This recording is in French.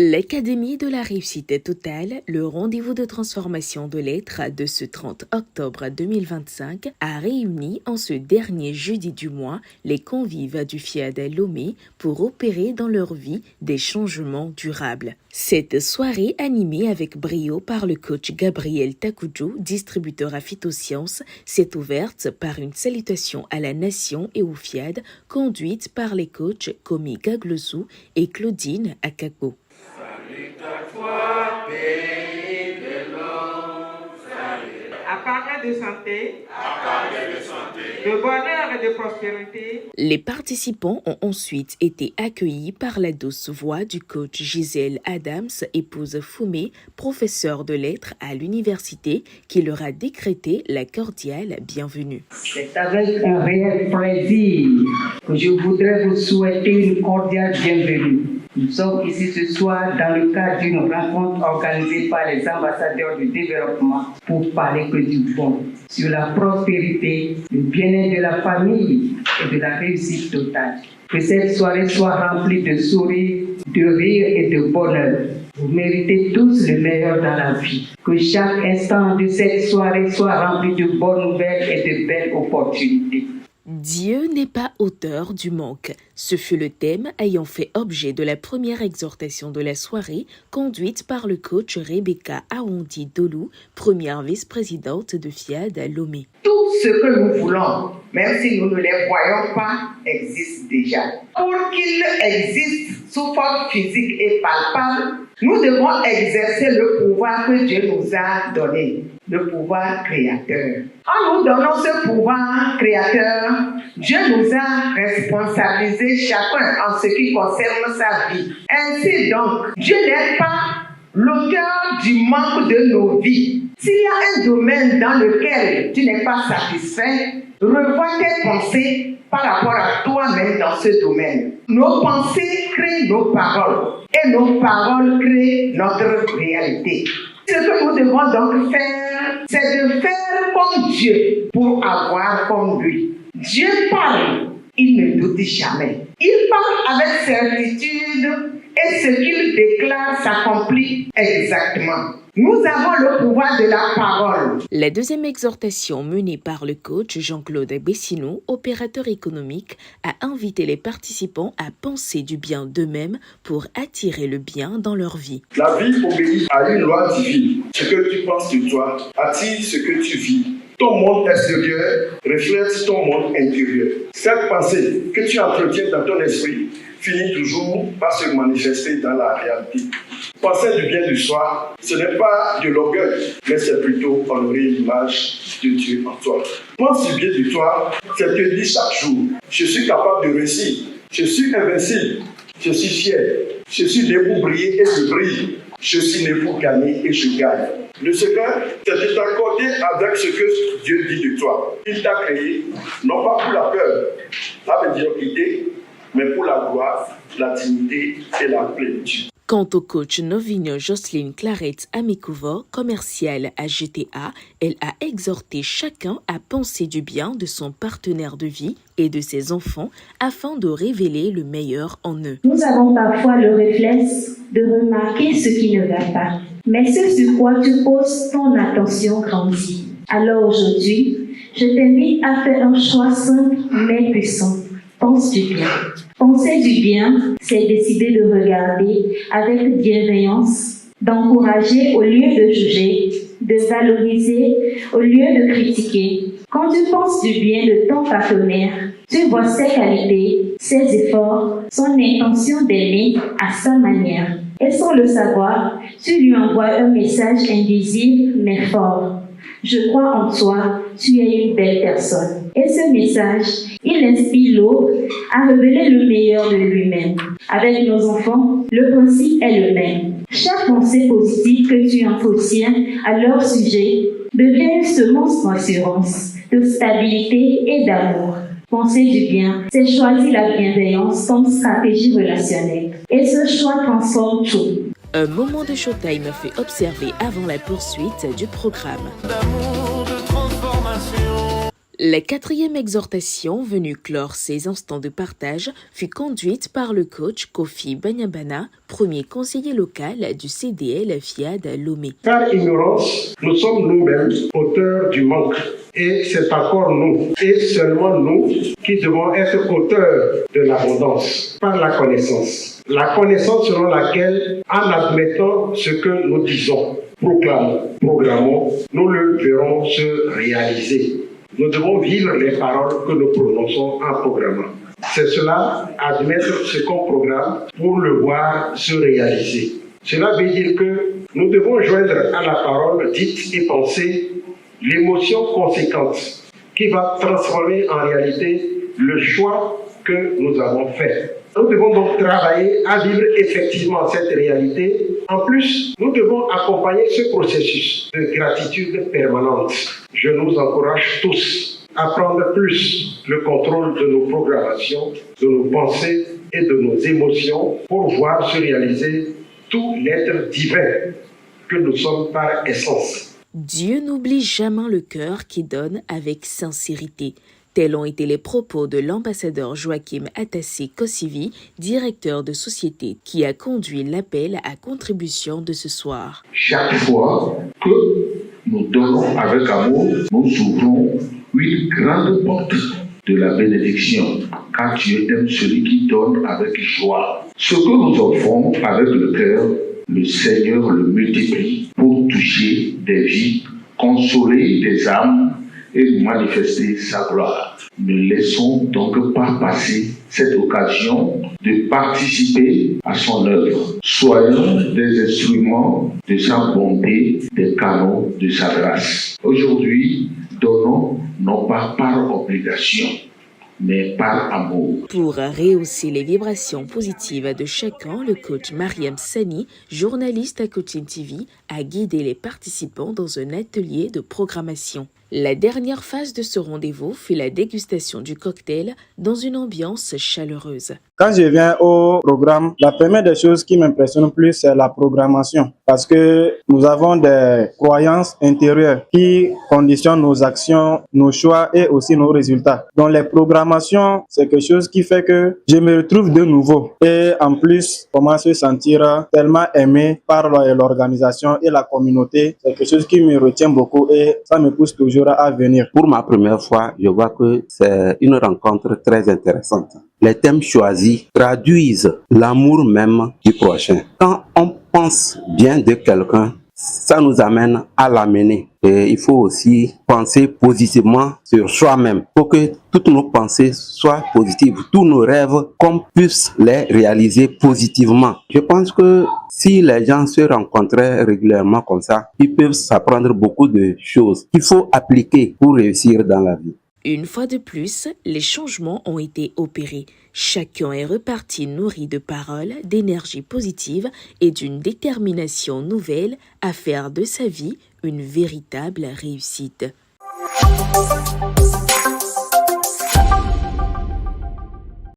L'Académie de la réussite totale, le rendez-vous de transformation de l'être de ce 30 octobre 2025, a réuni en ce dernier jeudi du mois les convives du FIAD Lomé pour opérer dans leur vie des changements durables. Cette soirée animée avec brio par le coach Gabriel Takoudjou, distributeur à Phytosciences, s'est ouverte par une salutation à la nation et au FIAD, conduite par les coachs Komi Gaglosou et Claudine Akako. À parler de santé, de bonheur et de prospérité. Les participants ont ensuite été accueillis par la douce voix du coach Gisèle Adams, épouse Foumé, professeure de lettres à l'université, qui leur a décrété la cordiale bienvenue. C'est avec un réel plaisir que je voudrais vous souhaiter une cordiale bienvenue. Nous sommes ici ce soir dans le cadre d'une rencontre organisée par les ambassadeurs du développement pour parler que du bon, sur la prospérité, le bien-être de la famille et de la réussite totale. Que cette soirée soit remplie de sourires, de rires et de bonheur. Vous méritez tous le meilleur dans la vie. Que chaque instant de cette soirée soit rempli de bonnes nouvelles et de belles opportunités. Dieu n'est pas auteur du manque. Ce fut le thème ayant fait objet de la première exhortation de la soirée, conduite par le coach Rebecca Aondi Dolou, première vice-présidente de FIAD à Lomé. Tout ce que nous voulons, même si nous ne les voyons pas, existe déjà. Pour qu'il existe sous forme physique et palpable, nous devons exercer le pouvoir que Dieu nous a donné, le pouvoir créateur. En nous donnant ce pouvoir créateur, Dieu nous a responsabilisés chacun en ce qui concerne sa vie. Ainsi donc, Dieu n'est pas l'auteur du manque de nos vies. S'il y a un domaine dans lequel tu n'es pas satisfait, revois tes pensées par rapport à toi-même dans ce domaine. Nos pensées créent nos paroles et nos paroles créent notre réalité. Ce que nous devons donc faire, c'est de faire comme Dieu pour avoir comme lui. Dieu parle, il ne doute jamais. Il parle avec certitude et ce qu'il déclare s'accomplit exactement. Nous avons le pouvoir de la parole. La deuxième exhortation menée par le coach Jean-Claude Bessinou, opérateur économique, a invité les participants à penser du bien d'eux-mêmes pour attirer le bien dans leur vie. La vie obéit à une loi divine. Ce que tu penses de toi attire ce que tu vis. Ton monde extérieur reflète ton monde intérieur. Cette pensée que tu entretiens dans ton esprit finit toujours par se manifester dans la réalité. Penser du bien de soi, ce n'est pas de l'orgueil, mais c'est plutôt honorer l'image de Dieu en toi. Pense du bien de toi, c'est te dire chaque jour, je suis capable de réussir, je suis invincible, je suis fier, je suis né pour briller et je brille, je suis né pour gagner et je gagne. Le secret, c'est de t'accorder avec ce que Dieu dit de toi. Il t'a créé, non pas pour la peur, la médiocrité, mais pour la gloire, la dignité et la plénitude. Quant au coach Novinho Jocelyne Clarette Amicouva, commerciale à GTA, elle a exhorté chacun à penser du bien de son partenaire de vie et de ses enfants afin de révéler le meilleur en eux. Nous avons parfois le réflexe de remarquer ce qui ne va pas, mais ce sur quoi tu poses ton attention grandit. Alors aujourd'hui, je t'invite à faire un choix simple mais puissant. Pense du bien. Penser du bien, c'est décider de regarder avec bienveillance, d'encourager au lieu de juger, de valoriser au lieu de critiquer. Quand tu penses du bien de ton partenaire, tu vois ses qualités, ses efforts, son intention d'aimer à sa manière. Et sans le savoir, tu lui envoies un message invisible mais fort. Je crois en toi, tu es une belle personne. Et ce message, il inspire l'autre à révéler le meilleur de lui-même. Avec nos enfants, le principe est le même. Chaque pensée positive que tu entretiens à leur sujet devient une semence d'assurance, de stabilité et d'amour. Penser du bien, c'est choisir la bienveillance comme stratégie relationnelle. Et ce choix transforme tout. Un moment de showtime fait observer avant la poursuite du programme. La quatrième exhortation venue clore ces instants de partage fut conduite par le coach Kofi Banyabana, premier conseiller local du CDL FIAD Lomé. Par ignorance, nous sommes nous-mêmes auteurs du manque. Et c'est encore nous, et seulement nous, qui devons être auteurs de l'abondance par la connaissance. La connaissance selon laquelle, en admettant ce que nous disons, proclamons, programmons, nous le verrons se réaliser. Nous devons vivre les paroles que nous prononçons en programmant. C'est cela, admettre ce qu'on programme pour le voir se réaliser. Cela veut dire que nous devons joindre à la parole dite et pensée l'émotion conséquente qui va transformer en réalité le choix que nous avons fait. Nous devons donc travailler à vivre effectivement cette réalité. En plus, nous devons accompagner ce processus de gratitude permanente. Je nous encourage tous à prendre plus le contrôle de nos programmations, de nos pensées et de nos émotions pour voir se réaliser tout l'être divin que nous sommes par essence. Dieu n'oublie jamais le cœur qui donne avec sincérité. Tels ont été les propos de l'ambassadeur Joachim Atassi Kosivi, directeur de société, qui a conduit l'appel à contribution de ce soir. Chaque fois que nous donnons avec amour, nous ouvrons une grande porte de la bénédiction, car Dieu aime celui qui donne avec joie. Ce que nous offrons avec le cœur, le Seigneur le multiplie pour toucher des vies, consoler des âmes et manifester sa gloire. Ne laissons donc pas passer cette occasion de participer à son œuvre. Soyons des instruments de sa bonté, des canaux de sa grâce. Aujourd'hui, donnons non pas par obligation, mais par amour. Pour rehausser les vibrations positives de chacun, le coach Mariam Sani, journaliste à Coaching TV, a guidé les participants dans un atelier de programmation. La dernière phase de ce rendez-vous fut la dégustation du cocktail dans une ambiance chaleureuse. Quand je viens au programme, la première des choses qui m'impressionne plus, c'est la programmation. Parce que nous avons des croyances intérieures qui conditionnent nos actions, nos choix et aussi nos résultats. Donc les programmations, c'est quelque chose qui fait que je me retrouve de nouveau. Et en plus, comment se sentir tellement aimé par l'organisation et la communauté, c'est quelque chose qui me retient beaucoup et ça me pousse toujours à venir. Pour ma première fois, je vois que c'est une rencontre très intéressante. Les thèmes choisis traduisent l'amour même du prochain. Quand on pense bien de quelqu'un, ça nous amène à l'amener. Et il faut aussi penser positivement sur soi-même pour que toutes nos pensées soient positives, tous nos rêves, qu'on puisse les réaliser positivement. Je pense que si les gens se rencontraient régulièrement comme ça, ils peuvent s'apprendre beaucoup de choses qu'il faut appliquer pour réussir dans la vie. Une fois de plus, les changements ont été opérés. Chacun est reparti nourri de paroles, d'énergie positive et d'une détermination nouvelle à faire de sa vie une véritable réussite.